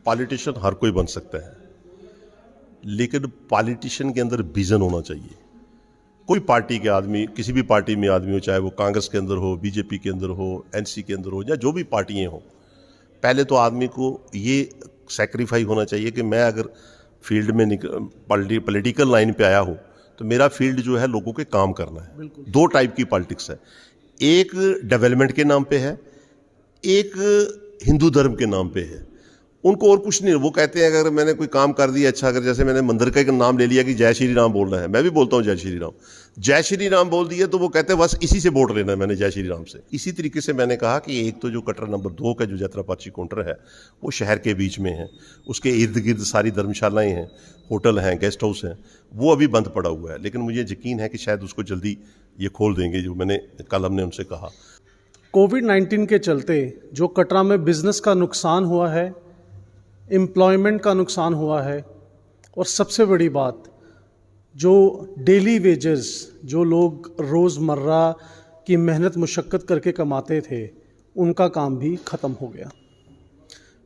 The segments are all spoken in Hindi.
पॉलिटिशियन हर कोई बन सकता है, लेकिन पॉलिटिशियन के अंदर विजन होना चाहिए। कोई पार्टी के आदमी, किसी भी पार्टी में आदमी हो, चाहे वो कांग्रेस के अंदर हो, बीजेपी के अंदर हो, एनसी के अंदर हो, या जो भी पार्टियां हो, पहले तो आदमी को ये सैक्रिफाई होना चाहिए कि मैं अगर फील्ड में पॉलिटिकल लाइन पे आया हूँ तो मेरा फील्ड जो है लोगों के काम करना है। दो टाइप की पॉलिटिक्स है, एक डेवलपमेंट के नाम पे है, एक हिंदू धर्म के नाम पे है। उनको और कुछ नहीं, वो कहते हैं अगर मैंने कोई काम कर दिया अच्छा, अगर जैसे मैंने मंदिर का एक नाम ले लिया कि जय श्री राम बोलना है, मैं भी बोलता हूँ जय श्री राम, जय श्री राम बोल दिया तो वो कहते हैं बस इसी से वोट लेना है मैंने, जय श्री राम से। इसी तरीके से मैंने कहा कि एक तो जो कटरा नंबर 2 का जो यात्रापाची काउंटर है वो शहर के बीच में है, उसके इर्द गिर्द सारी धर्मशालाएँ हैं, होटल हैं, गेस्ट हाउस हैं, वो अभी बंद पड़ा हुआ है, लेकिन मुझे यकीन है कि शायद उसको जल्दी ये खोल देंगे, जो मैंने कल हमने उनसे कहा। कोविड-19 के चलते जो कटरा में बिजनेस का नुकसान हुआ है, एम्प्लॉयमेंट का नुकसान हुआ है, और सबसे बड़ी बात जो डेली वेजेस, जो लोग रोज़मर्रा की मेहनत मुशक्क़त करके कमाते थे, उनका काम भी ख़त्म हो गया।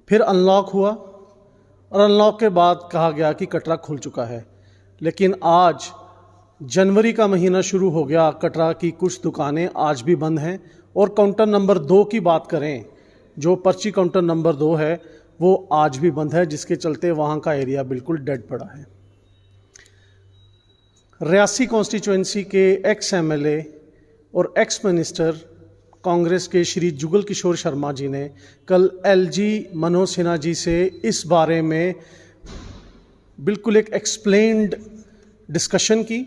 फिर अनलॉक हुआ और अनलॉक के बाद कहा गया कि कटरा खुल चुका है, लेकिन आज जनवरी का महीना शुरू हो गया, कटरा की कुछ दुकानें आज भी बंद हैं। और काउंटर नंबर 2 की बात करें, जो पर्ची काउंटर नंबर 2 है वो आज भी बंद है, जिसके चलते वहाँ का एरिया बिल्कुल डेड पड़ा है। रियासी कॉन्स्टिट्यूएंसी के एक्स एमएलए और एक्स मिनिस्टर कांग्रेस के श्री जुगल किशोर शर्मा जी ने कल एलजी मनोज सिन्हा जी से इस बारे में बिल्कुल एक एक्सप्लेन्ड डिस्कशन की।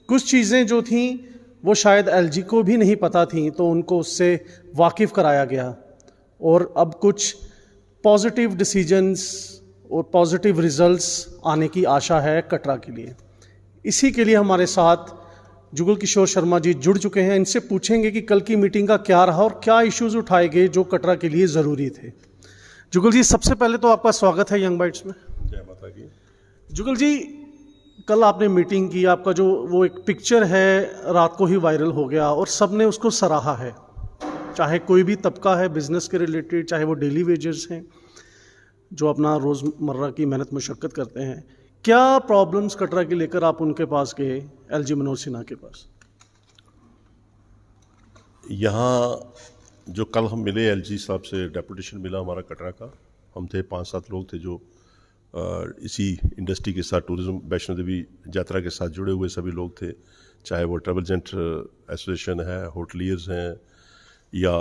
कुछ चीज़ें जो थीं वो शायद एलजी को भी नहीं पता थीं, तो उनको उससे वाकिफ़ कराया गया, और अब कुछ पॉजिटिव डिसीजंस और पॉजिटिव रिजल्ट्स आने की आशा है कटरा के लिए। इसी के लिए हमारे साथ जुगल किशोर शर्मा जी जुड़ चुके हैं। इनसे पूछेंगे कि कल की मीटिंग का क्या रहा और क्या इश्यूज उठाए गए जो कटरा के लिए ज़रूरी थे। जुगल जी, सबसे पहले तो आपका स्वागत है यंग बाइट्स में। जय माता की। जुगल जी, कल आपने मीटिंग की, आपका जो वो एक पिक्चर है रात को ही वायरल हो गया और सब ने उसको सराहा है, चाहे कोई भी तबका है बिज़नेस के रिलेटेड, चाहे वो डेली वेजर्स हैं जो अपना रोज़मर्रा की मेहनत मुशक्क़त करते हैं। क्या प्रॉब्लम्स कटरा के लेकर आप उनके पास गए, एलजी मनोज सिन्हा के पास? यहाँ जो कल हम मिले एलजी साहब से, डेपुटेशन मिला हमारा कटरा का, हम थे 5-7 लोग थे जो इसी इंडस्ट्री के साथ, टूरिज़्म, वैष्णो देवी यात्रा के साथ जुड़े हुए सभी लोग थे, चाहे वो ट्रैवल एजेंट एसोसिएशन है, होटलियर्स हैं, या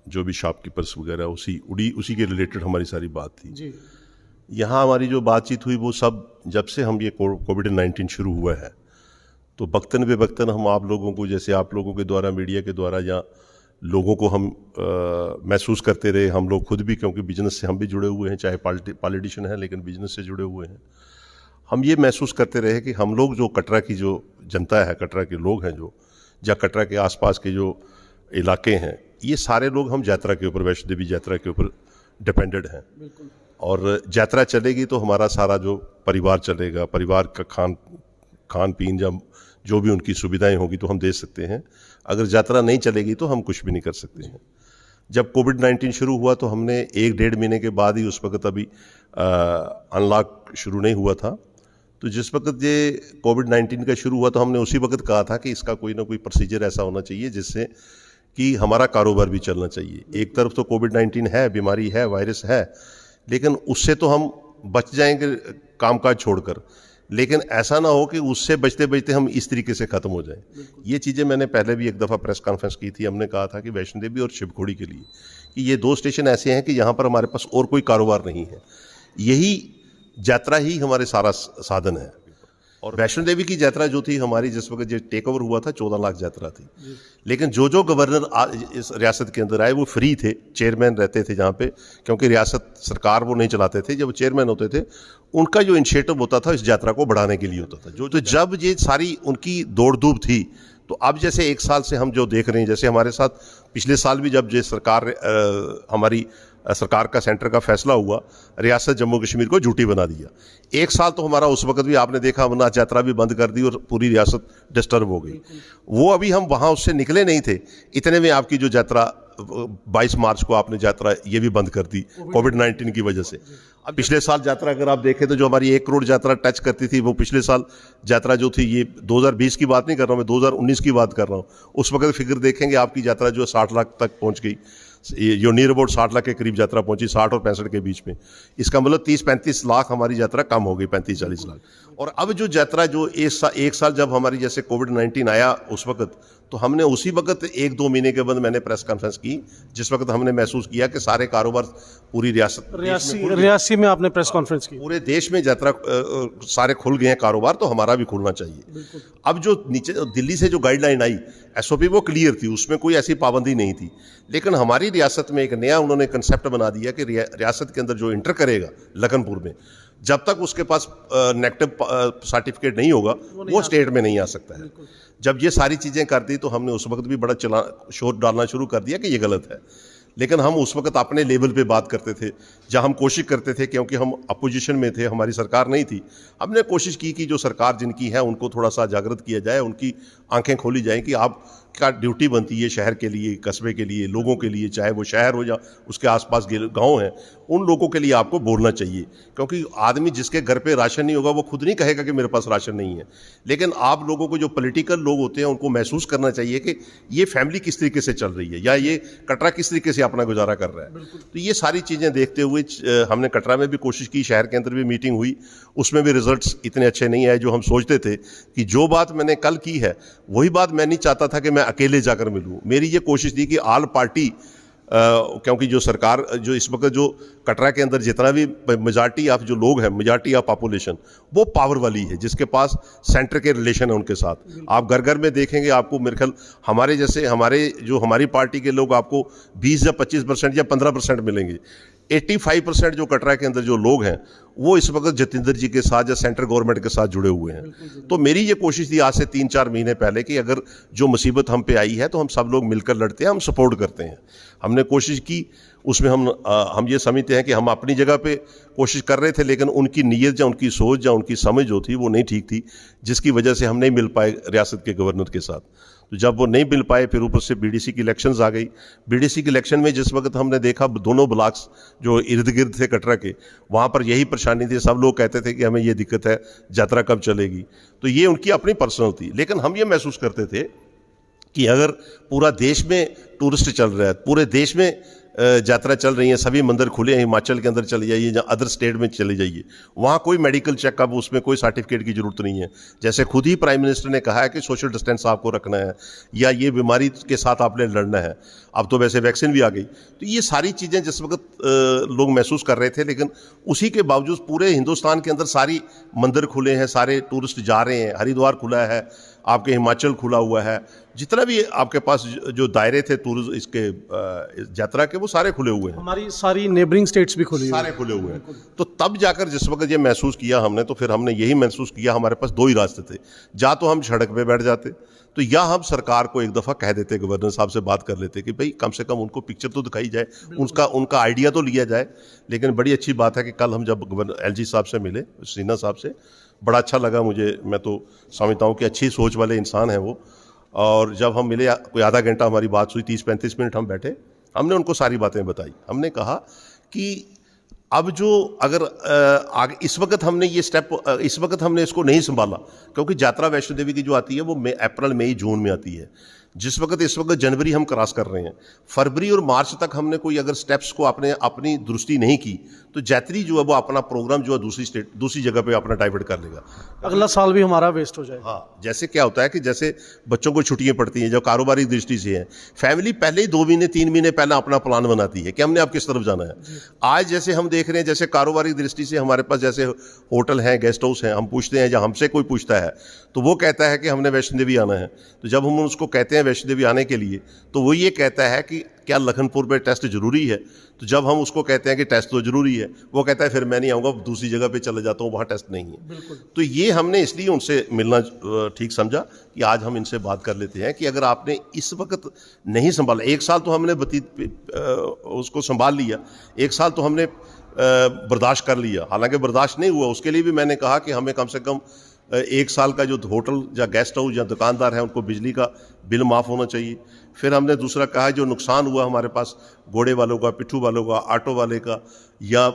जो भी शॉपकीपर्स वगैरह, उसी के रिलेटेड हमारी सारी बात थी जी। यहाँ हमारी जो बातचीत हुई वो सब जब से हम ये कोविड-19 शुरू हुआ है, तो बख्तन बे बख्तन हम आप लोगों को, जैसे आप लोगों के द्वारा, मीडिया के द्वारा, या लोगों को हम महसूस करते रहे, हम लोग खुद भी, क्योंकि बिजनेस से हम भी जुड़े हुए हैं, चाहे पॉलिटिशियन हैं लेकिन बिजनेस से जुड़े हुए हैं, हम ये महसूस करते रहे कि हम लोग जो कटरा की जो जनता है, कटरा के लोग हैं जो, या कटरा के आसपास के जो इलाके हैं, ये सारे लोग हम यात्रा के ऊपर, वैष्णो देवी यात्रा के ऊपर डिपेंडेड हैं। बिल्कुल। और यात्रा चलेगी तो हमारा सारा जो परिवार चलेगा, परिवार का खान पीन या जो भी उनकी सुविधाएं होगी तो हम दे सकते हैं। अगर यात्रा नहीं चलेगी तो हम कुछ भी नहीं कर सकते हैं। जब कोविड-19 शुरू हुआ तो हमने 1-1.5 महीने के बाद ही, उस वक्त अभी अनलॉक शुरू नहीं हुआ था, तो जिस वक्त ये कोविड-19 का शुरू हुआ तो हमने उसी वक्त कहा था कि इसका कोई ना कोई प्रोसीजर ऐसा होना चाहिए जिससे कि हमारा कारोबार भी चलना चाहिए। एक तरफ तो कोविड-19 है, बीमारी है, वायरस है, लेकिन उससे तो हम बच जाएंगे कामकाज छोड़कर, लेकिन ऐसा ना हो कि उससे बचते बचते हम इस तरीके से ख़त्म हो जाएं। ये चीज़ें मैंने पहले भी एक दफ़ा प्रेस कॉन्फ्रेंस की थी, हमने कहा था कि वैष्णो देवी और शिवखोड़ी के लिए कि ये 2 स्टेशन ऐसे हैं कि यहाँ पर हमारे पास और कोई कारोबार नहीं है, यही यात्रा ही हमारे सारा साधन है। और वैष्णो देवी की यात्रा जो थी हमारी, जिस वक्त जो टेक ओवर हुआ था, 14 लाख यात्रा थी, लेकिन जो गवर्नर इस रियासत के अंदर आए वो फ्री थे, चेयरमैन रहते थे जहाँ पे, क्योंकि रियासत सरकार वो नहीं चलाते थे, जब चेयरमैन होते थे उनका जो इनिशिएटिव होता था इस यात्रा को बढ़ाने के लिए होता था। तो जब ये सारी उनकी दौड़ धूप थी, तो अब जैसे 1 साल से हम जो देख रहे हैं, जैसे हमारे साथ पिछले साल भी जब ये हमारी सरकार का, सेंटर का फैसला हुआ, रियासत जम्मू कश्मीर को झूठी बना दिया। 1 साल तो हमारा उस वक्त भी आपने देखा, अमरनाथ यात्रा भी बंद कर दी और पूरी रियासत डिस्टर्ब हो गई। वो अभी हम वहाँ उससे निकले नहीं थे, इतने में आपकी जो यात्रा 22 मार्च को आपने यात्रा ये भी बंद कर दी कोविड-19 की वजह से। अब पिछले साल यात्रा अगर आप देखें तो जो हमारी 1 करोड़ यात्रा टच करती थी, वो पिछले साल यात्रा जो थी, ये 2020 की बात नहीं कर रहा हूँ मैं, 2019 की बात कर रहा हूँ। उस वक्त फिगर देखेंगे आपकी यात्रा जो 60 लाख तक पहुंच गई, जो नियर अबाउट 60 लाख के करीब यात्रा पहुंची, 60 और 65 के बीच में। इसका मतलब 30-35 लाख हमारी यात्रा कम हो गई, 35-40 लाख। और अब जो यात्रा जो एक साल जब हमारी जैसे कोविड-19 आया उस वक्त, तो हमने उसी वक्त 1-2 महीने के बाद मैंने प्रेस कॉन्फ्रेंस की, जिस वक्त हमने महसूस किया कि सारे कारोबार पूरी रियासी में आपने प्रेस कॉन्फ्रेंस की। पूरे देश में यात्रा सारे खुल गए हैं कारोबार, तो हमारा भी खुलना चाहिए। अब जो नीचे दिल्ली से जो गाइडलाइन आई, एसओपी, वो क्लियर थी, उसमें कोई ऐसी पाबंदी नहीं थी। लेकिन हमारी रियासत में एक नया उन्होंने कंसेप्ट बना दिया कि रियासत के अंदर जो इंटर करेगा लखनपुर में, जब तक उसके पास नेगेटिव सर्टिफिकेट नहीं होगा, वो स्टेट में नहीं आ सकता है। जब ये सारी चीज़ें कर दी तो हमने उस वक्त भी बड़ा शोर डालना शुरू कर दिया कि ये गलत है। लेकिन हम उस वक्त अपने लेवल पे बात करते थे, जहां हम कोशिश करते थे, क्योंकि हम अपोजिशन में थे, हमारी सरकार नहीं थी, हमने कोशिश की कि जो सरकार जिनकी है उनको थोड़ा सा जागृत किया जाए, उनकी आंखें खोली जाएं कि आप का ड्यूटी बनती है शहर के लिए, कस्बे के लिए, लोगों के लिए, चाहे वो शहर हो या उसके आसपास गांव हैं, उन लोगों के लिए आपको बोलना चाहिए। क्योंकि आदमी जिसके घर पे राशन नहीं होगा, वो खुद नहीं कहेगा कि मेरे पास राशन नहीं है। लेकिन आप लोगों को, जो पॉलिटिकल लोग होते हैं, उनको महसूस करना चाहिए कि ये फैमिली किस तरीके से चल रही है, या ये कटरा किस तरीके से अपना गुजारा कर रहा है। तो ये सारी चीज़ें देखते हुए हमने कटरा में भी कोशिश की, शहर के अंदर भी मीटिंग हुई, उसमें भी रिजल्ट्स इतने अच्छे नहीं आए जो हम सोचते थे। कि जो बात मैंने कल की है, वही बात मैं नहीं चाहता था कि मैं अकेले जाकर मिलूं। मेरी ये कोशिश थी कि ऑल पार्टी, क्योंकि जो सरकार, जो इस वक्त जो कटरा के अंदर जितना भी मेजॉरिटी ऑफ जो लोग हैं, मेजॉरिटी ऑफ पॉपुलेशन, वो पावर वाली है, जिसके पास सेंटर के रिलेशन है उनके साथ। आप घर घर में देखेंगे, आपको मेरे ख्याल हमारी पार्टी के लोग आपको 20 या 25% या 15% मिलेंगे। 85% जो कटरा के अंदर जो लोग हैं, वो इस वक्त जतिंदर जी के साथ या सेंट्रल गवर्नमेंट के साथ जुड़े हुए हैं। तो मेरी ये कोशिश थी आज से 3-4 महीने पहले कि अगर जो मुसीबत हम पे आई है, तो हम सब लोग मिलकर लड़ते हैं, हम सपोर्ट करते हैं। हमने कोशिश की, उसमें हम ये समझते हैं कि हम अपनी जगह पे कोशिश कर रहे थे, लेकिन उनकी नीयत या उनकी सोच या उनकी समझ जो थी, वो नहीं ठीक थी, जिसकी वजह से हम नहीं मिल पाए रियासत के गवर्नर के साथ। तो जब वो नहीं मिल पाए, फिर ऊपर से बीडीसी की इलेक्शंस आ गई। बीडीसी की इलेक्शन में जिस वक्त हमने देखा, दोनों ब्लॉक्स जो इर्द गिर्द थे कटरा के, वहाँ पर यही परेशानी थी। सब लोग कहते थे कि हमें ये दिक्कत है, यात्रा कब चलेगी। तो ये उनकी अपनी पर्सनल थी। लेकिन हम ये महसूस करते थे कि अगर पूरा देश में टूरिस्ट चल रहा है, पूरे देश में यात्रा चल रही है, सभी मंदिर खुले हैं, हिमाचल के अंदर चले जाइए, या अदर स्टेट में चले जाइए, वहाँ कोई मेडिकल चेकअप, उसमें कोई सर्टिफिकेट की जरूरत नहीं है। जैसे खुद ही प्राइम मिनिस्टर ने कहा है कि सोशल डिस्टेंस आपको रखना है, या ये बीमारी के साथ आपने लड़ना है। अब तो वैसे वैक्सीन भी आ गई। तो ये सारी चीज़ें जिस वक्त लोग महसूस कर रहे थे, लेकिन उसी के बावजूद पूरे हिंदुस्तान के अंदर सारी मंदिर खुले हैं, सारे टूरिस्ट जा रहे हैं, हरिद्वार खुला है, आपके हिमाचल खुला हुआ है, जितना भी आपके पास जो दायरे थे टूरिज्म इसके यात्रा के, वो सारे खुले हुए हैं। हमारी सारी नेबरिंग स्टेट्स भी खुली सारे खुले हुए हैं। तो तब जाकर जिस वक्त ये महसूस किया हमने, तो फिर हमने यही महसूस किया, हमारे पास 2 ही रास्ते थे। या तो हम सड़क पे बैठ जाते, तो या हम सरकार को एक दफ़ा कह देते, गवर्नर साहब से बात कर लेते कि भाई कम से कम उनको पिक्चर तो दिखाई जाए, उनका आइडिया तो लिया जाए। लेकिन बड़ी अच्छी बात है कि कल हम जब गवर्नर एलजी साहब से मिले, सिन्हा साहब से, बड़ा अच्छा लगा मुझे। मैं तो समझता हूँ कि अच्छी सोच वाले इंसान हैं वो। और जब हम मिले, कोई आधा घंटा हमारी बात हुई, 30-35 मिनट हम बैठे, हमने उनको सारी बातें बताई। हमने कहा कि अब जो अगर आगे इस वक्त हमने ये स्टेप, इस वक्त हमने इसको नहीं संभाला, क्योंकि यात्रा वैष्णो देवी की जो आती है वो अप्रैल मई जून में आती है। इस वक्त जनवरी हम क्रॉस कर रहे हैं, फरवरी और मार्च तक हमने कोई अगर स्टेप्स को अपनी दुरुस्ती नहीं की, तो यात्री जो है वो अपना प्रोग्राम जो है दूसरी जगह पे अपना डाइवर्ट कर लेगा। अगला साल भी हमारा वेस्ट हो जाएगा। हाँ, जैसे क्या होता है कि जैसे बच्चों को छुट्टियां पड़ती हैं, जो कारोबारी दृष्टि से है, फैमिली पहले ही 2 महीने 3 महीने पहले अपना प्लान बनाती है कि हमने अब किस तरफ जाना है। आज जैसे हम देख रहे हैं, जैसे कारोबारी दृष्टि से हमारे पास जैसे होटल हैं, गेस्ट हाउस हैं, हम पूछते हैं, या हमसे कोई पूछता है, तो वो कहता है कि हमने वैष्णो देवी आना है। तो जब हम उसको कहते हैं वैष्णो देवी आने के लिए, तो वो ये कहता है कि क्या लखनपुर में टेस्ट जरूरी है। तो जब हम उसको कहते हैं कि टेस्ट तो जरूरी है, वो कहता है फिर मैं नहीं आऊँगा, दूसरी जगह पे चले जाता हूँ, वहाँ टेस्ट नहीं है। तो ये हमने इसलिए उनसे मिलना ठीक समझा कि आज हम इनसे बात कर लेते हैं कि अगर आपने इस वक्त नहीं संभाला, 1 साल तो हमने उसको संभाल लिया, 1 साल तो हमने बर्दाश्त कर लिया, हालांकि बर्दाश्त नहीं हुआ, उसके लिए भी मैंने कहा कि हमें कम से कम 1 साल का जो होटल या गेस्ट हाउस या दुकानदार है, उनको बिजली का बिल माफ़ होना चाहिए। फिर हमने दूसरा कहा, जो नुकसान हुआ हमारे पास घोड़े वालों का, पिट्ठू वालों का, ऑटो वाले का, या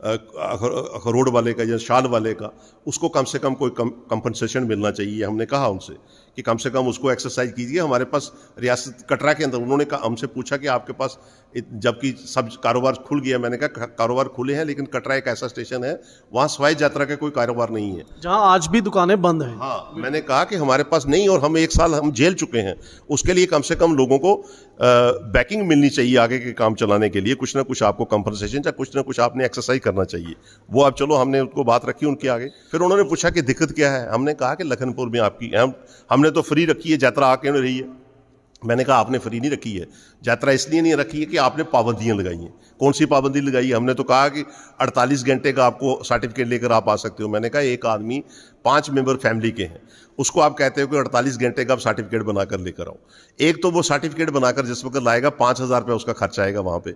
अखरोट वाले का या शाल वाले का, उसको कम से कम कोई कंपनसेशन मिलना चाहिए। हमने कहा उनसे कि कम से कम उसको एक्सरसाइज कीजिए। हमारे पास रियासत कटरा के अंदर उन्होंने हमसे पूछा कि आपके पास, जबकि सब कारोबार खुल गया, मैंने कहा कारोबार खुले हैं लेकिन कटरा एक ऐसा स्टेशन है वहाँ सवाई यात्रा का कोई कारोबार नहीं है, जहां आज भी दुकानें बंद हैं। हाँ, मैंने कहा कि हमारे पास नहीं, और हम 1 साल हम झेल चुके हैं। उसके लिए कम से कम लोगों को बैकिंग मिलनी चाहिए आगे के काम चलाने के लिए। कुछ ना कुछ आपको कंपनसेशन या कुछ ना कुछ आपने एक्सरसाइज करना चाहिए। वो अब चलो हमने उनको बात रखी उनके आगे। फिर उन्होंने पूछा कि दिक्कत क्या है। हमने कहा कि लखनपुर में आपकी हमने तो फ्री रखी है, यात्रा आके नहीं रही है। मैंने कहा आपने फ्री नहीं रखी है, यात्रा इसलिए नहीं रखी है कि आपने पाबंदियां लगाई हैं। कौन सी पाबंदी लगाई है? हमने तो कहा कि 48 घंटे का आपको सर्टिफिकेट लेकर आप आ सकते हो। मैंने कहा एक आदमी 5 मेंबर फैमिली के हैं, उसको आप कहते हो कि 48 घंटे का आप सर्टिफिकेट बनाकर लेकर आओ। एक तो वो सर्टिफिकेट बनाकर जिस वक्त लाएगा 5,000 रुपये उसका खर्च आएगा वहाँ पे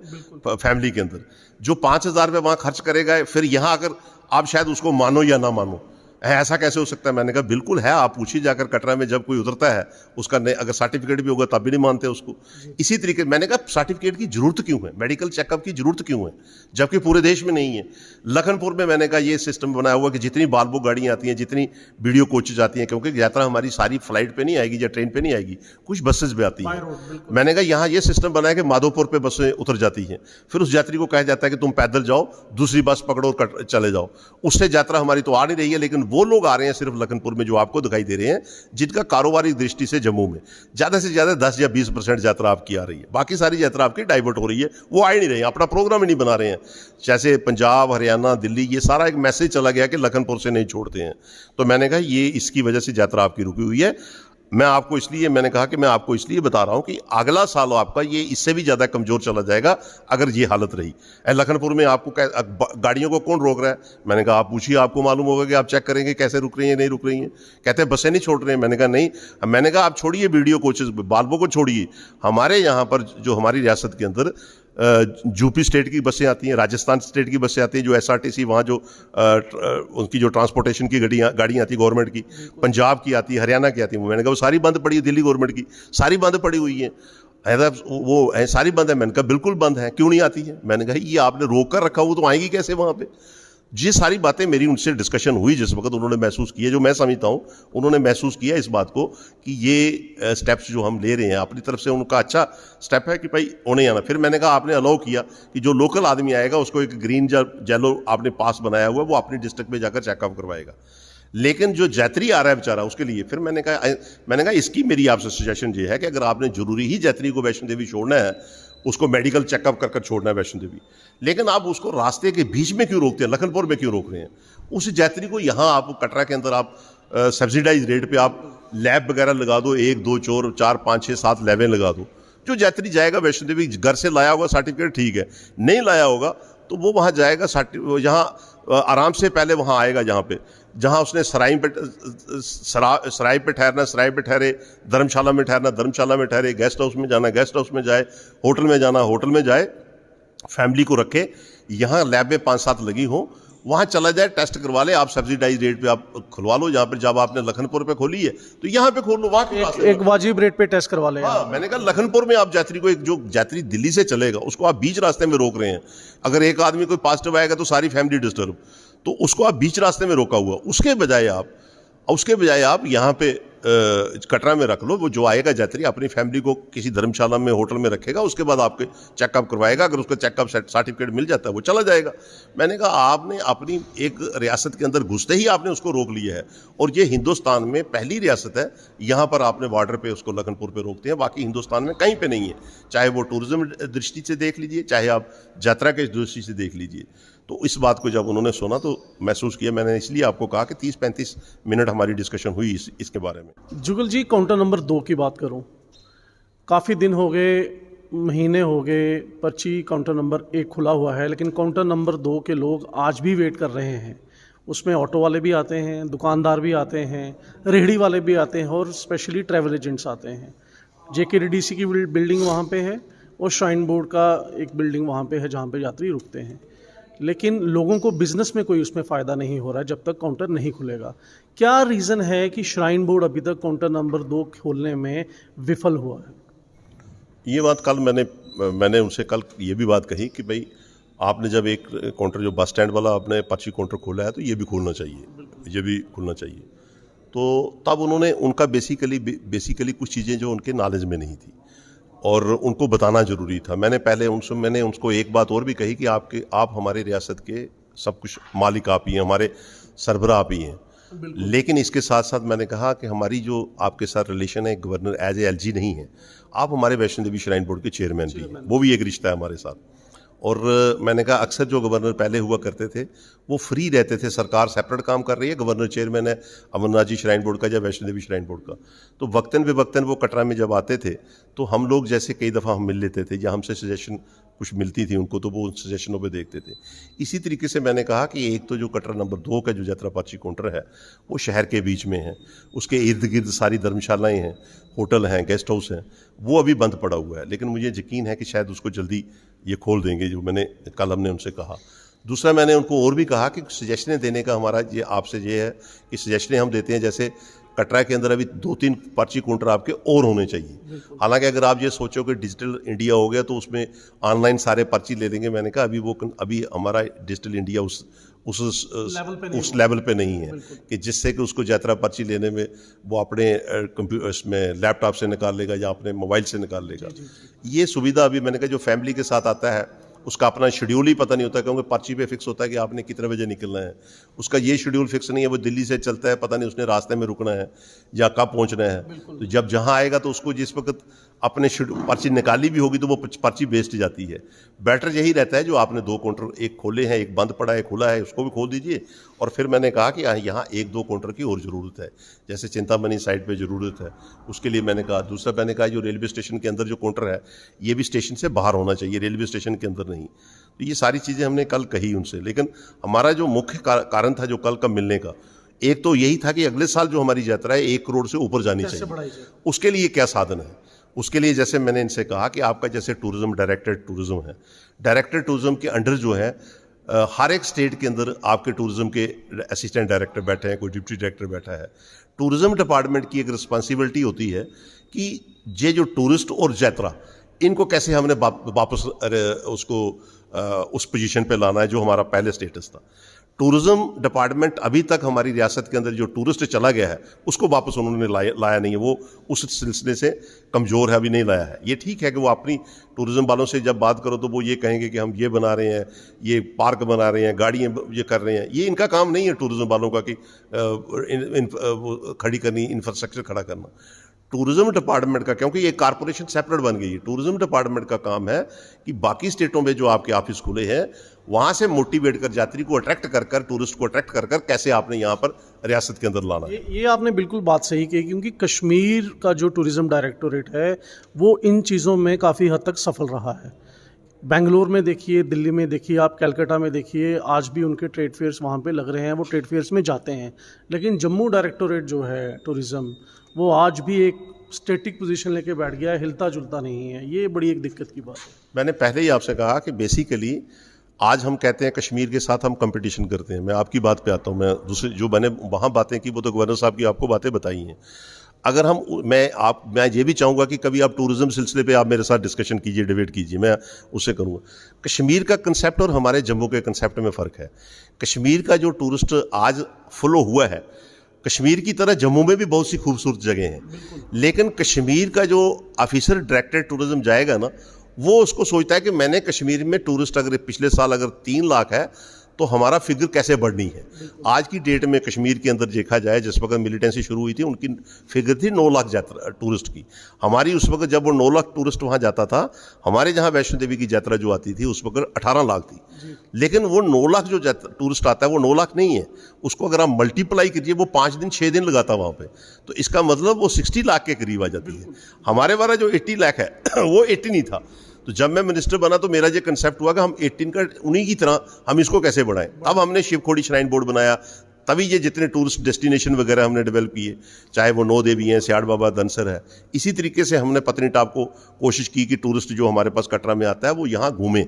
फैमिली के अंदर। जो 5,000 रुपये वहाँ खर्च करेगा, फिर यहाँ अगर आप शायद उसको मानो या ना मानो, ऐसा कैसे हो सकता है? मैंने कहा बिल्कुल है, आप पूछिए जाकर कटरा में जब कोई उतरता है उसका अगर सर्टिफिकेट भी होगा तब भी नहीं मानते उसको। इसी तरीके मैंने कहा सर्टिफिकेट की जरूरत क्यों है, मेडिकल चेकअप की जरूरत क्यों है, जबकि पूरे देश में नहीं है। लखनपुर में मैंने कहा ये सिस्टम बनाया हुआ कि जितनी बाल्बो गाड़ियाँ आती हैं, जितनी वीडियो कोचेज आती हैं, क्योंकि यात्रा हमारी सारी फ्लाइट पर नहीं आएगी या ट्रेन पर नहीं आएगी, कुछ बसेज भी आती हैं। मैंने कहा यहाँ ये सिस्टम बनाया कि माधोपुर पर बसें उतर जाती हैं, फिर उस यात्री को कहा जाता है कि तुम पैदल जाओ, दूसरी बस पकड़ो और चले जाओ। उससे यात्रा हमारी तो आ नहीं रही है, लेकिन वो लोग आ रहे हैं सिर्फ लखनपुर में जो आपको दिखाई दे रहे हैं, जिनका कारोबारी दृष्टि से जम्मू में ज्यादा से ज्यादा 10 या 20% यात्रा आपकी आ रही है। बाकी सारी यात्रा आपकी डाइवर्ट हो रही है, वो आ ही नहीं रही है, अपना प्रोग्राम ही नहीं बना रहे हैं। जैसे पंजाब, हरियाणा, दिल्ली, ये सारा एक मैसेज चला गया कि लखनपुर से नहीं छोड़ते हैं। तो मैंने कहा ये इसकी वजह से यात्रा आपकी रुकी हुई है। मैंने कहा कि मैं आपको इसलिए बता रहा हूं कि अगला साल आपका ये इससे भी ज्यादा कमजोर चला जाएगा अगर ये हालत रही। लखनपुर में आपको गाड़ियों को कौन रोक रहा है? मैंने कहा आप पूछिए, आपको मालूम होगा कि आप चेक करेंगे कैसे रुक रही हैं, नहीं रुक रही हैं। कहते हैं बसें नहीं छोड़ रहे हैं। मैंने कहा नहीं। मैंने कहा आप छोड़िए वीडियो कोचेस, बाल्बो को छोड़िए। हमारे यहाँ पर जो हमारी रियासत के अंदर यूपी स्टेट की बसें आती हैं, राजस्थान स्टेट की बसें आती हैं, जो एसआरटीसी वहाँ जो उनकी जो ट्रांसपोर्टेशन की गाड़ियाँ आती हैं गवर्नमेंट की, पंजाब की आती है, हरियाणा की आती है। मैंने कहा वो सारी बंद पड़ी है, दिल्ली गवर्नमेंट की सारी बंद पड़ी हुई है, वो सारी बंद है। मैंने कहा बिल्कुल बंद है, क्यों नहीं आती है? मैंने कहा ये आपने रोक कर रखा हो तो आएंगी कैसे वहाँ पे? ये सारी बातें मेरी उनसे डिस्कशन हुई जिस वक्त उन्होंने महसूस किया, जो मैं समझता हूँ उन्होंने महसूस किया इस बात को कि ये स्टेप्स जो हम ले रहे हैं अपनी तरफ से उनका अच्छा स्टेप है कि भाई उन्हें आना। फिर मैंने कहा आपने अलाउ किया कि जो लोकल आदमी आएगा उसको एक ग्रीन या येलो आपने पास बनाया हुआ है, वो अपनी डिस्ट्रिक्ट में जाकर चेकअप करवाएगा। लेकिन जो यात्री आ रहा है बेचारा उसके लिए फिर मैंने कहा इसकी मेरी आपसे सजेशन ये है कि अगर आपने जरूरी ही यात्री को वैष्णो देवी छोड़ना है, उसको मेडिकल चेकअप कर छोड़ना है वैष्णो देवी, लेकिन आप उसको रास्ते के बीच में क्यों रोकते हैं? लखनपुर में क्यों रोक रहे हैं? उस यात्री को यहाँ आप कटरा के अंदर आप सब्सिडाइज रेट पे आप लैब वगैरह लगा दो, 1 2 4 5 6 7 लैबें लगा दो। जो यात्री जाएगा वैष्णो देवी घर से लाया होगा सर्टिफिकेट ठीक है, नहीं लाया होगा तो वो वहाँ जाएगा, यहाँ आराम से पहले वहाँ आएगा जहाँ उसने सराय पे ठहरना सराय पे ठहरे, धर्मशाला में ठहरना धर्मशाला में ठहरे, गेस्ट हाउस में जाना गेस्ट हाउस में जाए, होटल में जाना होटल में जाए, फैमिली को रखे। यहाँ लैब में 5-7 लगी हो, वहाँ चला जाए, टेस्ट करवा ले, आप सब्सिडाइज रेट पे आप खुलवा लो। जहाँ पर जब आपने लखनपुर पे खोली है तो यहाँ पे खोल लो, वहाँ एक वाजिब रेट पे टेस्ट करवा ले। हाँ, मैंने कहा लखनपुर में आप यात्री को, एक जो यात्री दिल्ली से चलेगा उसको आप बीच रास्ते में रोक रहे हैं। अगर एक आदमी कोई पॉजिटिव आएगा तो सारी फैमिली डिस्टर्ब, तो उसको आप बीच रास्ते में रोका हुआ, उसके बजाय आप यहाँ पे कटरा में रख लो। वो जो आएगा यात्री अपनी फैमिली को किसी धर्मशाला में होटल में रखेगा, उसके बाद आपके चेकअप करवाएगा। अगर उसका चेकअप सर्टिफिकेट मिल जाता है वो चला जाएगा। मैंने कहा आपने अपनी एक रियासत के अंदर घुसते ही आपने उसको रोक लिया है, और ये हिंदुस्तान में पहली रियासत है यहाँ पर आपने बॉर्डर पे उसको लखनपुर पे रोकते हैं, बाकी हिंदुस्तान में कहीं पे नहीं है। चाहे वो टूरिज्म दृष्टि से देख लीजिए, चाहे आप यात्रा के दृष्टि से देख लीजिए। तो इस बात को जब उन्होंने सुना तो महसूस किया, मैंने इसलिए आपको कहा कि 30-35 मिनट हमारी डिस्कशन हुई इसके बारे में। जुगल जी, काउंटर नंबर 2 की बात करूं, काफ़ी दिन हो गए, महीने हो गए, पर्ची काउंटर नंबर 1 खुला हुआ है, लेकिन काउंटर नंबर 2 के लोग आज भी वेट कर रहे हैं। उसमें ऑटो वाले भी आते हैं, दुकानदार भी आते हैं, रेहड़ी वाले भी आते हैं, और स्पेशली ट्रैवल एजेंट्स आते हैं। JKDDC की बिल्डिंग वहाँ पे है, और श्राइन बोर्ड का एक बिल्डिंग वहाँ पे है जहाँ पे यात्री रुकते हैं। लेकिन लोगों को बिजनेस में कोई उसमें फ़ायदा नहीं हो रहा है जब तक काउंटर नहीं खुलेगा। क्या रीज़न है कि श्राइन बोर्ड अभी तक काउंटर नंबर 2 खोलने में विफल हुआ है? ये बात कल मैंने उनसे कल ये भी बात कही कि भाई आपने जब एक काउंटर जो बस स्टैंड वाला आपने पर्ची काउंटर खोला है तो ये भी खोलना चाहिए, ये भी खुलना चाहिए। तो तब उन्होंने उनका बेसिकली कुछ चीज़ें जो उनके नॉलेज में नहीं थी और उनको बताना ज़रूरी था। मैंने उनको एक बात और भी कही कि आप हमारे रियासत के सब कुछ मालिक आप ही हैं, हमारे सरबराह आप ही हैं। लेकिन इसके साथ साथ मैंने कहा कि हमारी जो आपके साथ रिलेशन है गवर्नर एज ए एलजी नहीं है, आप हमारे वैष्णो देवी श्राइन बोर्ड के चेयरमैन भी हैं, वो भी एक रिश्ता है हमारे साथ। और मैंने कहा अक्सर जो गवर्नर पहले हुआ करते थे वो फ्री रहते थे, सरकार सेपरेट काम कर रही है, गवर्नर चेयरमैन है अमरनाथ जी श्राइन बोर्ड का या वैष्णो देवी श्राइन बोर्ड का। तो वक्तन बेवक्तन वो कटरा में जब आते थे तो हम लोग जैसे कई दफ़ा हम मिल लेते थे या हमसे सजेशन कुछ मिलती थी उनको, तो वो उन सजेशनों पे देखते थे। इसी तरीके से मैंने कहा कि एक तो जो कटरा नंबर 2 का जो यात्रा पर्ची काउंटर है वो शहर के बीच में है, उसके इर्द गिर्द सारी धर्मशालाएँ हैं, होटल हैं, गेस्ट हाउस हैं, वो अभी बंद पड़ा हुआ है। लेकिन मुझे यकीन है कि शायद उसको जल्दी ये खोल देंगे, जो कल हमने उनसे कहा। दूसरा मैंने उनको और भी कहा कि सजेशनें देने का हमारा ये आपसे ये है कि सजेशनें हम देते हैं, जैसे कटरा के अंदर अभी 2-3 पर्ची काउंटर आपके और होने चाहिए। हालांकि अगर आप ये सोचो कि डिजिटल इंडिया हो गया तो उसमें ऑनलाइन सारे पर्ची ले लेंगे, मैंने कहा अभी हमारा डिजिटल इंडिया उस लेवल पे नहीं है कि जिससे कि उसको यात्रा पर्ची लेने में वो अपने कंप्यूटर इसमें लैपटॉप से निकाल लेगा या अपने मोबाइल से निकाल लेगा। ये सुविधा अभी मैंने कहा जो फैमिली के साथ आता है उसका अपना शेड्यूल ही पता नहीं होता, क्योंकि पर्ची पे फिक्स होता है कि आपने कितने बजे निकलना है, उसका ये शेड्यूल फिक्स नहीं है। वो दिल्ली से चलता है, पता नहीं उसने रास्ते में रुकना है या कब पहुंचना है। तो जब जहां आएगा तो उसको जिस वक्त अपने पर्ची निकाली भी होगी तो वो पर्ची वेस्ट जाती है। बेटर यही रहता है जो आपने 2 काउंटर एक खोले हैं, एक बंद पड़ा है, खुला है, उसको भी खोल दीजिए। और फिर मैंने कहा कि यहाँ 1-2 काउंटर की और ज़रूरत है, जैसे चिंतामणि साइड पे ज़रूरत है, उसके लिए मैंने कहा। दूसरा मैंने कहा जो रेलवे स्टेशन के अंदर जो काउंटर है ये भी स्टेशन से बाहर होना चाहिए, रेलवे स्टेशन के अंदर नहीं। तो ये सारी चीज़ें हमने कल कही उनसे। लेकिन हमारा जो मुख्य कारण था जो कल का मिलने का, एक तो यही था कि अगले साल जो हमारी यात्रा है 1 करोड़ से ऊपर जानी चाहिए, उसके लिए क्या साधन है। उसके लिए जैसे मैंने इनसे कहा कि आपका जैसे टूरिज्म डायरेक्टर टूरिज्म है, डायरेक्टर टूरिज्म के अंडर जो है हर एक स्टेट के अंदर आपके टूरिज्म के असिस्टेंट डायरेक्टर बैठे हैं, कोई डिप्टी डायरेक्टर बैठा है। टूरिज्म डिपार्टमेंट की एक रिस्पॉन्सिबिलिटी होती है कि ये जो टूरिस्ट और यात्रा इनको कैसे हमने वापस उसको उस पोजीशन पे लाना है जो हमारा पहले स्टेटस था। टूरिज्म डिपार्टमेंट अभी तक हमारी रियासत के अंदर जो टूरिस्ट चला गया है उसको वापस उन्होंने लाया नहीं है, वो उस सिलसिले से कमज़ोर है, अभी नहीं लाया है। ये ठीक है कि वो अपनी टूरिज्म वालों से जब बात करो तो वो ये कहेंगे कि हम ये बना रहे हैं, ये पार्क बना रहे हैं, गाड़ियाँ ये कर रहे हैं। ये इनका काम नहीं है टूरिज्म वालों का कि खड़ी करनी, इंफ्रास्ट्रक्चर खड़ा करना। टूरिज्म डिपार्टमेंट का, क्योंकि ये कारपोरेशन सेपरेट बन गई है, टूरिज्म डिपार्टमेंट का काम है कि बाकी स्टेटों में जो आपके ऑफिस खुले हैं वहाँ से मोटिवेट कर यात्री को अट्रैक्ट कर टूरिस्ट को अट्रैक्ट कर कैसे आपने यहाँ पर रियासत के अंदर लाना है। ये आपने बिल्कुल बात सही कही, क्योंकि कश्मीर का जो टूरिज्म डायरेक्टोरेट है वो इन चीज़ों में काफ़ी हद तक सफल रहा है। बेंगलोर में देखिए, दिल्ली में देखिए, आप कलकत्ता में देखिए, आज भी उनके ट्रेड फेयर्स वहाँ पे लग रहे हैं, वो ट्रेड फेयर्स में जाते हैं। लेकिन जम्मू डायरेक्टोरेट जो है टूरिज़्म, वो आज भी एक स्टैटिक पोजीशन लेके बैठ गया है, हिलता जुलता नहीं है। ये बड़ी एक दिक्कत की बात है। मैंने पहले ही आपसे कहा कि बेसिकली आज हम कहते हैं कश्मीर के साथ हम कंपटीशन करते हैं। मैं आपकी बात पे आता हूँ, मैं दूसरी जो मैंने वहाँ बातें की वो तो गवर्नर साहब की आपको बातें बताई हैं। अगर मैं ये भी चाहूँगा कि कभी आप टूरिज्म सिलसिले पे आप मेरे साथ डिस्कशन कीजिए, डिबेट कीजिए, मैं उससे करूँगा। कश्मीर का कंसेप्ट और हमारे जम्मू के कंसेप्ट में फ़र्क है। कश्मीर का जो टूरिस्ट आज फ्लो हुआ है, कश्मीर की तरह जम्मू में भी बहुत सी खूबसूरत जगह हैं, लेकिन कश्मीर का जो ऑफिसर डायरेक्टर टूरिज्म जाएगा ना, वो उसको सोचता है कि मैंने कश्मीर में टूरिस्ट अगर पिछले साल अगर 3 लाख है तो हमारा फिगर कैसे बढ़नी है। आज की डेट में कश्मीर के अंदर देखा जाए, जिस वक्त मिलिटेंसी शुरू हुई थी उनकी फिगर थी 9 लाख टूरिस्ट की। हमारी उस वक्त जब वो 9 लाख टूरिस्ट वहाँ जाता था, हमारे जहाँ वैष्णो देवी की यात्रा जो आती थी उस वक्त 18 लाख थी। लेकिन वो 9 लाख जो टूरिस्ट आता है वो 9 लाख नहीं है, उसको अगर आप मल्टीप्लाई कीजिए वो 5 दिन 6 दिन लगाता वहाँ पे, तो इसका मतलब वो 60 लाख के करीब आ जाती है। हमारे वाला जो 80 लाख है वो 80 नहीं था। तो जब मैं मिनिस्टर बना तो मेरा ये कंसेप्ट हुआ कि हम 18 का उन्हीं की तरह हम इसको कैसे बढ़ाएं। तब हमने शिवखोड़ी श्राइन बोर्ड बनाया, तभी ये जितने टूरिस्ट डेस्टिनेशन वगैरह हमने डेवलप किए, चाहे वो 9 देवी हैं, सियाड़ बाबा, धनसर है। इसी तरीके से हमने पत्नीटॉप को कोशिश की कि टूरिस्ट जो हमारे पास कटरा में आता है वो यहाँ घूमे,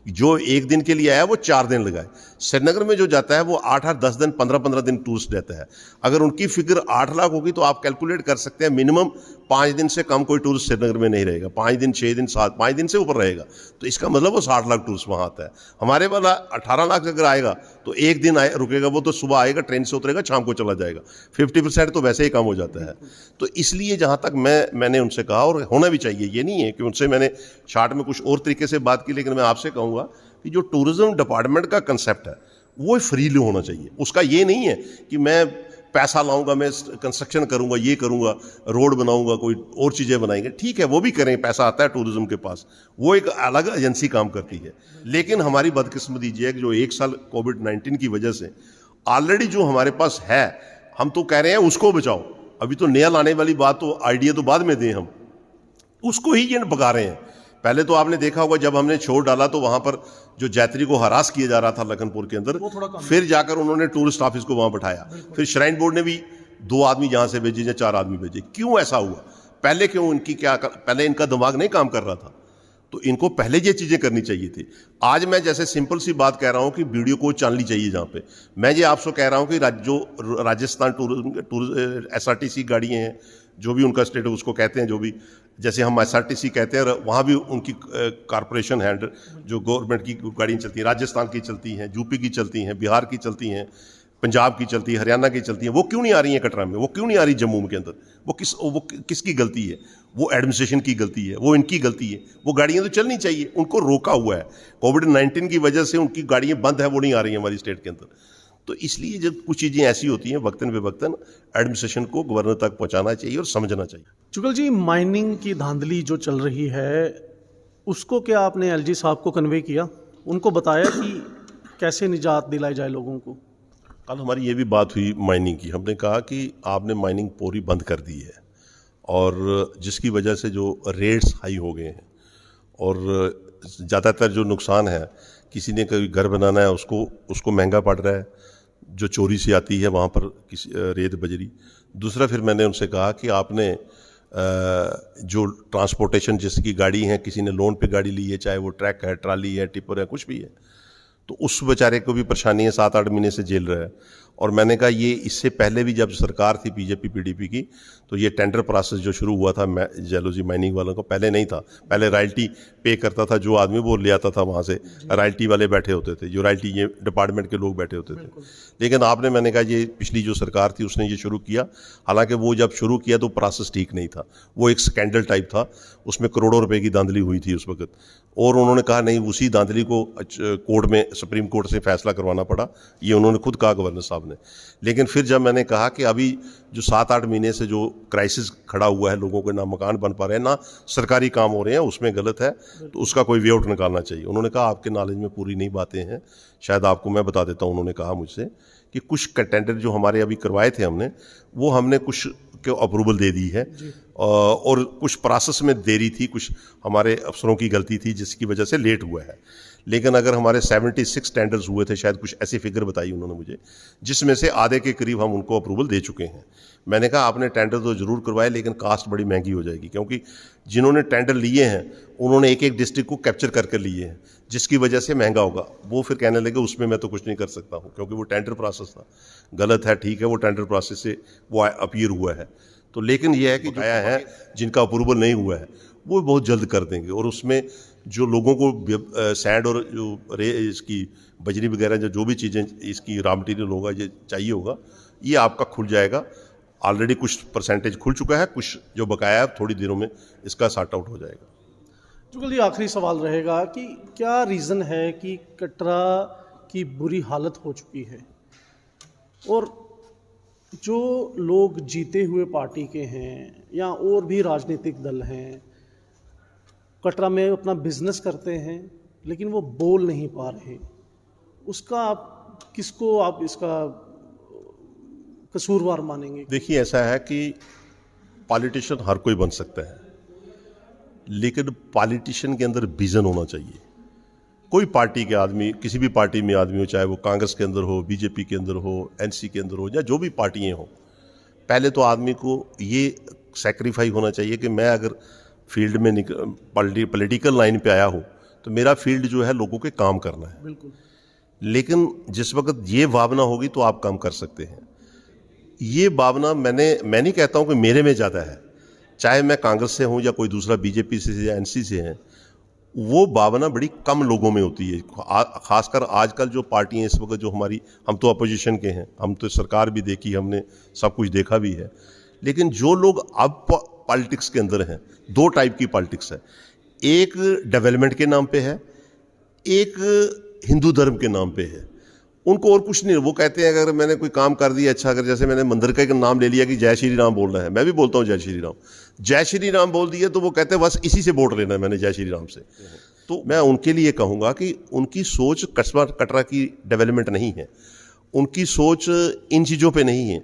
जो एक दिन के लिए आया वो 4 दिन लगाए। श्रीनगर में जो जाता है वो 8-8, 10 दिन, 15-15 दिन टूरिस्ट रहता है। अगर उनकी फिगर 8 लाख होगी तो आप कैलकुलेट कर सकते हैं मिनिमम 5 दिन से कम कोई टूरिस्ट श्रीनगर में नहीं रहेगा। 5 दिन, 6 दिन, 7, 5 दिन से ऊपर रहेगा, तो इसका मतलब वो 60 लाख टूरिस्ट वहाँ आता है। हमारे वाला 18 लाख अगर आएगा तो एक दिन रुकेगा, वो तो सुबह आएगा, ट्रेन से उतरेगा, शाम को चला जाएगा। 50% तो वैसे ही कम हो जाता है। तो इसलिए जहाँ तक मैंने उनसे कहा, और होना भी चाहिए, ये नहीं है कि उनसे मैंने शार्ट में कुछ और तरीके से बात की, लेकिन मैं आपसे कहूँगा कि जो टूरिज्म डिपार्टमेंट का कंसेप्ट है वो फ्रीली होना चाहिए। उसका ये नहीं है कि मैं पैसा लाऊंगा, मैं कंस्ट्रक्शन करूंगा, ये करूंगा, रोड बनाऊंगा, कोई और चीज़ें बनाएंगे, ठीक है वो भी करें, पैसा आता है टूरिज्म के पास, वो एक अलग एजेंसी काम करती है। लेकिन हमारी बदकिस्मती ये है कि जो 1 साल कोविड-19 की वजह से ऑलरेडी जो हमारे पास है, हम तो कह रहे हैं उसको बचाओ। अभी तो नया लाने वाली बात, तो आइडिया तो बाद में दें, हम उसको ही ये भगा रहे हैं। पहले तो आपने देखा होगा जब हमने छोड़ डाला तो वहां पर जो यात्री को हरास किया जा रहा था लखनपुर के अंदर, फिर जाकर उन्होंने टूरिस्ट ऑफिस को वहां बैठाया, फिर श्राइन बोर्ड ने भी 2 आदमी यहां से भेजे या 4 आदमी भेजे। क्यों ऐसा हुआ? पहले क्यों पहले इनका दिमाग नहीं काम कर रहा था? तो इनको पहले ये चीजें करनी चाहिए थी। आज मैं जैसे सिंपल सी बात कह रहा हूं कि वीडियो कोच चलनी चाहिए जहां पे, मैं ये आपसे कह रहा हूं कि जो राजस्थान SRTC गाड़ियां हैं, जो भी उनका स्टेट उसको कहते हैं, जो भी जैसे हम SRTC कहते हैं, वहाँ भी उनकी कारपोरेशन है, जो गवर्नमेंट की गाड़ियाँ चलती हैं, राजस्थान की चलती हैं, यूपी की चलती हैं, बिहार की चलती हैं, पंजाब की चलती है, हरियाणा की चलती हैं, वो क्यों नहीं आ रही हैं कटरा में? वो क्यों नहीं आ रही जम्मू के अंदर? वो किसकी गलती है? वो एडमिनिस्ट्रेशन की गलती है, वो इनकी गलती है। वो गाड़ियाँ तो चलनी चाहिए, उनको रोका हुआ है। कोविड-19 की वजह से उनकी गाड़ियाँ बंद है, वो नहीं आ रही हैं हमारी स्टेट के अंदर। तो इसलिए जब कुछ चीज़ें ऐसी होती हैं, वक्तन बेवक्तन एडमिनिस्ट्रेशन को गवर्नर तक पहुंचाना चाहिए और समझना चाहिए। जुगल जी, माइनिंग की धांधली जो चल रही है, उसको क्या आपने एलजी साहब को कन्वे किया? उनको बताया कि कैसे निजात दिलाई जाए लोगों को? कल हमारी ये भी बात हुई माइनिंग की। हमने कहा कि आपने माइनिंग पूरी बंद कर दी है, और जिसकी वजह से जो रेट्स हाई हो गए हैं, और ज़्यादातर जो नुकसान है, किसी ने कोई घर बनाना है उसको महंगा पड़ रहा है, जो चोरी से आती है वहाँ पर किसी रेत बजरी। दूसरा, फिर मैंने उनसे कहा कि आपने जो ट्रांसपोर्टेशन जिसकी गाड़ी है, किसी ने लोन पे गाड़ी ली है, चाहे वो ट्रक है, ट्राली है, टिपर है, कुछ भी है, तो उस बेचारे को भी परेशानी है, 7-8 महीने से झेल रहा है। और मैंने कहा ये इससे पहले भी जब सरकार थी बीजेपी PDP की, तो ये टेंडर प्रोसेस जो शुरू हुआ था जेलोजी माइनिंग वालों को, पहले नहीं था। पहले रॉयल्टी पे करता था जो आदमी, वो ले आता था वहाँ से, रॉयल्टी वाले बैठे होते थे, जो रॉयल्टी ये डिपार्टमेंट के लोग बैठे होते थे। लेकिन आपने, मैंने कहा ये पिछली जो सरकार थी उसने ये शुरू किया। हालांकि वो जब शुरू किया तो प्रोसेस ठीक नहीं था, वो एक स्कैंडल टाइप था, उसमें करोड़ों रुपए की धांधली हुई थी उस वक्त। और उन्होंने कहा नहीं, उसी धांधली को कोर्ट में, सुप्रीम कोर्ट से फैसला करवाना पड़ा, ये उन्होंने खुद कहा गवर्नर साहब ने। लेकिन फिर जब मैंने कहा कि अभी जो 7-8 महीने से जो क्राइसिस खड़ा हुआ है, लोगों के ना मकान बन पा रहे हैं, ना सरकारी काम हो रहे हैं, उसमें गलत है, तो उसका कोई वे आउट निकालना चाहिए। उन्होंने कहा आपके नॉलेज में पूरी नहीं बातें हैं, शायद आपको मैं बता देता हूँ। उन्होंने कहा मुझसे कि कुछ टेंडर जो हमारे अभी करवाए थे हमने कुछ के अप्रूवल दे दी है, और कुछ प्रोसेस में देरी थी, कुछ हमारे अफसरों की गलती थी जिसकी वजह से लेट हुआ है। लेकिन अगर हमारे 76 टेंडर्स हुए थे, शायद कुछ ऐसी फिगर बताई उन्होंने मुझे, जिसमें से आधे के करीब हम उनको अप्रूवल दे चुके हैं। मैंने कहा आपने टेंडर तो जरूर करवाए, लेकिन कास्ट बड़ी महंगी हो जाएगी, क्योंकि जिन्होंने टेंडर लिए हैं उन्होंने एक एक डिस्ट्रिक्ट को कैप्चर करके लिए हैं, जिसकी वजह से महंगा होगा। वो फिर कहने लगे उसमें मैं तो कुछ नहीं कर सकता हूँ, क्योंकि वो टेंडर प्रोसेस था। गलत है, ठीक है, वो टेंडर प्रोसेस से वो अपीयर हुआ है। तो लेकिन ये है कि जो आया है, जिनका अप्रूवल नहीं हुआ है, वो बहुत जल्द कर देंगे। और उसमें जो लोगों को सैंड और जो इसकी बजरी वगैरह जो भी चीज़ें, इसकी रॉ मटीरियल होगा, ये चाहिए होगा, ये आपका खुल जाएगा। ऑलरेडी कुछ परसेंटेज खुल चुका है, कुछ जो बकाया है थोड़ी दिनों में इसका सॉर्ट आउट हो जाएगा। जुगल जी, आखिरी सवाल रहेगा कि क्या रीज़न है कि कटरा की बुरी हालत हो चुकी है, और जो लोग जीते हुए पार्टी के हैं या और भी राजनीतिक दल हैं, कटरा में अपना बिजनेस करते हैं, लेकिन वो बोल नहीं पा रहे, उसका आप किसको आप इसका कसूरवार मानेंगे? देखिए, ऐसा है कि पॉलिटिशियन हर कोई बन सकता है, लेकिन पॉलिटिशियन के अंदर विजन होना चाहिए। कोई पार्टी के आदमी, किसी भी पार्टी में आदमी हो, चाहे वो कांग्रेस के अंदर हो, बीजेपी के अंदर हो, एनसी के अंदर हो, या जो भी पार्टियां हो, पहले तो आदमी को ये सैक्रिफाई होना चाहिए कि मैं अगर फील्ड में पॉलिटिकल लाइन पे आया हूँ तो मेरा फील्ड जो है लोगों के काम करना है। बिल्कुल। लेकिन जिस वक्त ये भावना होगी तो आप काम कर सकते हैं। ये भावना मैं नहीं कहता हूँ कि मेरे में ज़्यादा है, चाहे मैं कांग्रेस से हूँ या कोई दूसरा बीजेपी से या एनसी से है, वो भावना बड़ी कम लोगों में होती है। खासकर आजकल जो पार्टियां इस वक्त जो हमारी, हम तो अपोजिशन के हैं, हम तो सरकार भी देखी, हमने सब कुछ देखा भी है, लेकिन जो लोग अब पॉलिटिक्स के अंदर हैं, दो टाइप की पॉलिटिक्स है। एक डेवलपमेंट के नाम पे है, एक हिंदू धर्म के नाम पे है। उनको और कुछ नहीं, वो कहते हैं अगर मैंने कोई काम कर दिया अच्छा, अगर जैसे मैंने मंदिर का एक नाम ले लिया कि जय श्री राम बोलना है, मैं भी बोलता हूँ जय श्री राम, जय श्री राम बोल दिया तो वो कहते हैं बस इसी से वोट लेना है मैंने, जय श्री राम से। तो मैं उनके लिए कहूँगा कि उनकी सोच कस्बा कटरा की डेवलपमेंट नहीं है, उनकी सोच इन चीज़ों पे नहीं है।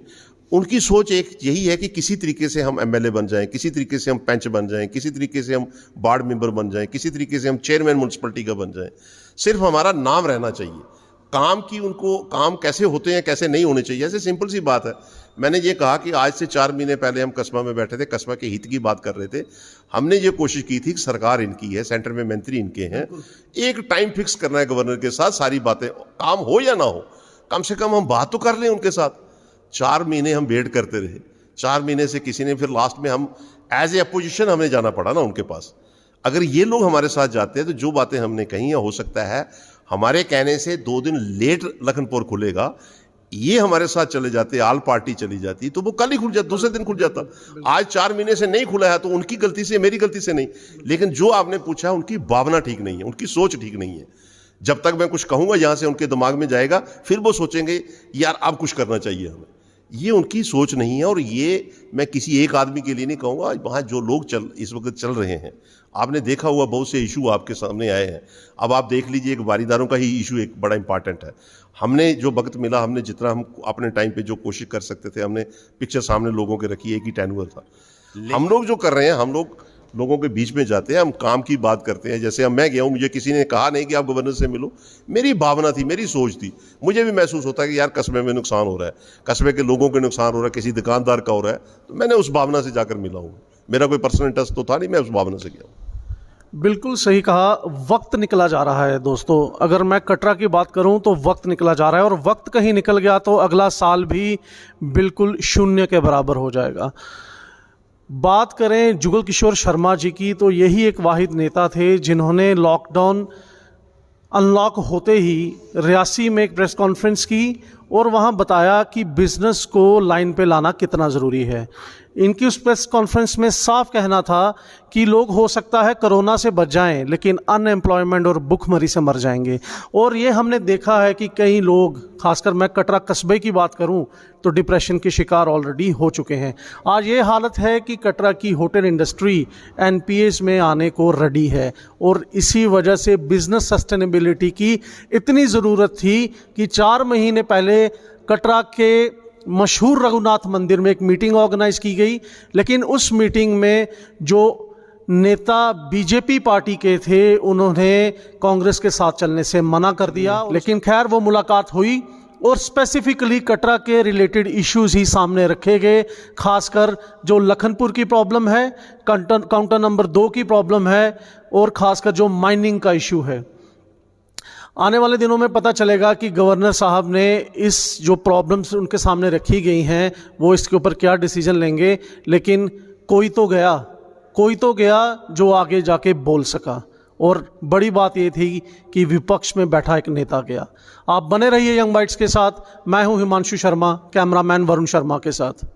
उनकी सोच एक यही है कि किसी तरीके से हम एमएलए बन जाएं, किसी तरीके से हम पंच बन जाएं, किसी तरीके से हम वार्ड मेंबर बन जाएं, किसी तरीके से हम चेयरमैन म्यूनसिपलिटी का बन जाएं, सिर्फ हमारा नाम रहना चाहिए। काम की उनको काम कैसे होते हैं, कैसे नहीं होने चाहिए, ऐसे सिंपल सी बात है। मैंने ये कहा कि आज से 4 महीने पहले हम कस्बा में बैठे थे, कस्बा के हित की बात कर रहे थे। हमने ये कोशिश की थी कि सरकार इनकी है, सेंटर में मंत्री इनके हैं, एक टाइम फिक्स करना है गवर्नर के साथ, सारी बातें काम हो या ना हो, कम से कम हम बात तो कर लें उनके साथ। 4 महीने हम वेट करते रहे, 4 महीने से किसी ने, फिर लास्ट में हम एज ए अपोजिशन हमें जाना पड़ा ना उनके पास। अगर ये लोग हमारे साथ जाते हैं तो जो बातें हमने कही हैं, हो सकता है हमारे कहने से 2 दिन लेट लखनपुर खुलेगा, ये हमारे साथ चले जाते, आल पार्टी चली जाती तो वो कल ही खुल जाता, दूसरे दिन खुल जाता। आज 4 महीने से नहीं खुला है तो उनकी गलती से, मेरी गलती से नहीं, लेकिन जो आपने पूछा है उनकी भावना ठीक नहीं है, उनकी सोच ठीक नहीं है। जब तक मैं कुछ कहूंगा यहाँ से उनके दिमाग में जाएगा, फिर वो सोचेंगे यार अब कुछ करना चाहिए हमें। ये उनकी सोच नहीं है, और ये मैं किसी एक आदमी के लिए नहीं कहूँगा। वहाँ जो लोग इस वक्त चल रहे हैं, आपने देखा हुआ बहुत से इशू आपके सामने आए हैं। अब आप देख लीजिए, एक वारीदारों का ही इशू एक बड़ा इंपॉर्टेंट है। हमने जो वक्त मिला, हमने जितना हम अपने टाइम पे जो कोशिश कर सकते थे, हमने पिक्चर सामने लोगों के रखी, एक ही टेन्यूअर था। हम लोग जो कर रहे हैं, हम लोग लोगों के बीच में जाते हैं, हम काम की बात करते हैं। जैसे अब मैं गया हूँ, मुझे किसी ने कहा नहीं कि आप गवर्नर से मिलो, मेरी भावना थी, मेरी सोच थी। मुझे भी महसूस होता है कि यार कस्बे में नुकसान हो रहा है, कस्बे के लोगों को नुकसान हो रहा है, किसी दुकानदार का हो रहा है, तो मैंने उस भावना से जाकर मिला हूँ। मेरा कोई पर्सनल इंटरेस्ट तो था नहीं, मैं उस भावना से गया हूँ। बिल्कुल सही कहा। वक्त निकला जा रहा है दोस्तों, अगर मैं कटरा की बात करूं तो वक्त निकला जा रहा है, और वक्त कहीं निकल गया तो अगला साल भी बिल्कुल शून्य के बराबर हो जाएगा। बात करें जुगल किशोर शर्मा जी की, तो यही एक वाहिद नेता थे जिन्होंने लॉकडाउन अनलॉक होते ही रियासी में एक प्रेस कॉन्फ्रेंस की और वहाँ बताया कि बिज़नेस को लाइन पे लाना कितना ज़रूरी है। इनकी उस प्रेस कॉन्फ्रेंस में साफ कहना था कि लोग हो सकता है कोरोना से बच जाएं, लेकिन अनएम्प्लॉयमेंट और भुखमरी से मर जाएंगे। और ये हमने देखा है कि कई लोग, खासकर मैं कटरा कस्बे की बात करूं तो डिप्रेशन के शिकार ऑलरेडी हो चुके हैं। आज ये हालत है कि कटरा की होटल इंडस्ट्री एनपीएस में आने को रेडी है, और इसी वजह से बिजनेस सस्टेनेबिलिटी की इतनी ज़रूरत थी कि 4 महीने पहले कटरा के मशहूर रघुनाथ मंदिर में एक मीटिंग ऑर्गेनाइज की गई। लेकिन उस मीटिंग में जो नेता बीजेपी पार्टी के थे, उन्होंने कांग्रेस के साथ चलने से मना कर दिया। लेकिन खैर वो मुलाकात हुई और स्पेसिफिकली कटरा के रिलेटेड इश्यूज ही सामने रखे गए, खासकर जो लखनपुर की प्रॉब्लम है, काउंटर नंबर 2 की प्रॉब्लम है, और खासकर जो माइनिंग का इशू है। आने वाले दिनों में पता चलेगा कि गवर्नर साहब ने इस जो प्रॉब्लम्स उनके सामने रखी गई हैं, वो इसके ऊपर क्या डिसीजन लेंगे। लेकिन कोई तो गया जो आगे जाके बोल सका, और बड़ी बात ये थी कि विपक्ष में बैठा एक नेता गया। आप बने रहिए यंग बाइट्स के साथ। मैं हूं हिमांशु शर्मा, कैमरामैन वरुण शर्मा के साथ।